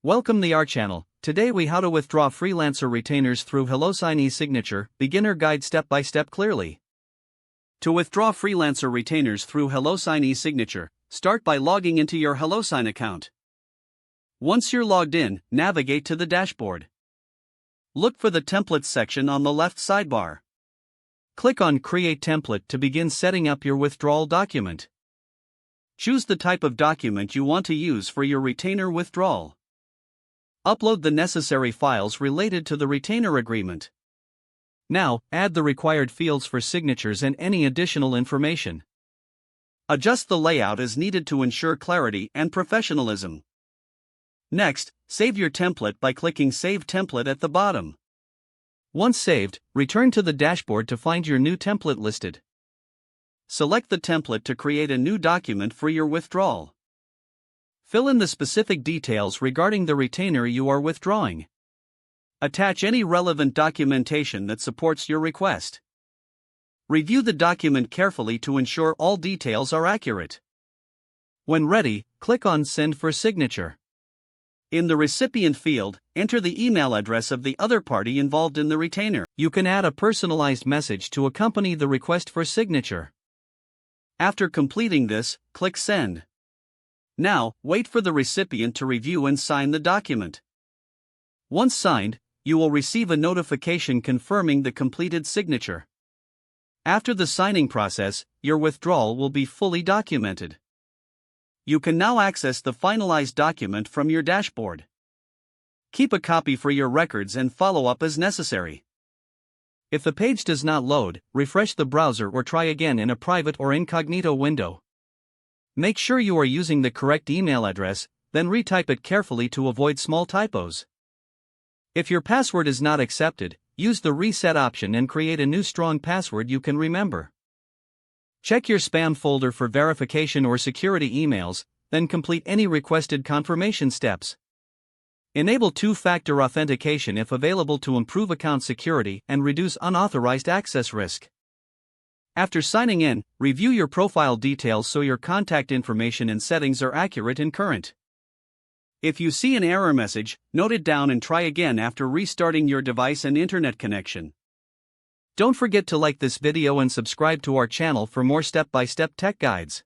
Welcome to our channel. Today we how to withdraw Freelancer retainers through HelloSign eSignature, beginner guide step by step clearly. To withdraw Freelancer retainers through HelloSign eSignature, start by logging into your HelloSign account. Once you're logged in, navigate to the dashboard. Look for the Templates section on the left sidebar. Click on Create Template to begin setting up your withdrawal document. Choose the type of document you want to use for your retainer withdrawal. Upload the necessary files related to the retainer agreement. Now, add the required fields for signatures and any additional information. Adjust the layout as needed to ensure clarity and professionalism. Next, save your template by clicking Save Template at the bottom. Once saved, return to the dashboard to find your new template listed. Select the template to create a new document for your withdrawal. Fill in the specific details regarding the retainer you are withdrawing. Attach any relevant documentation that supports your request. Review the document carefully to ensure all details are accurate. When ready, click on Send for signature. In the recipient field, enter the email address of the other party involved in the retainer. You can add a personalized message to accompany the request for signature. After completing this, click Send. Now, wait for the recipient to review and sign the document. Once signed, you will receive a notification confirming the completed signature. After the signing process, your withdrawal will be fully documented. You can now access the finalized document from your dashboard. Keep a copy for your records and follow up as necessary. If the page does not load, refresh the browser or try again in a private or incognito window. Make sure you are using the correct email address, then retype it carefully to avoid small typos. If your password is not accepted, use the reset option and create a new strong password you can remember. Check your spam folder for verification or security emails, then complete any requested confirmation steps. Enable two-factor authentication if available to improve account security and reduce unauthorized access risk. After signing in, review your profile details so your contact information and settings are accurate and current. If you see an error message, note it down and try again after restarting your device and internet connection. Don't forget to like this video and subscribe to our channel for more step-by-step tech guides.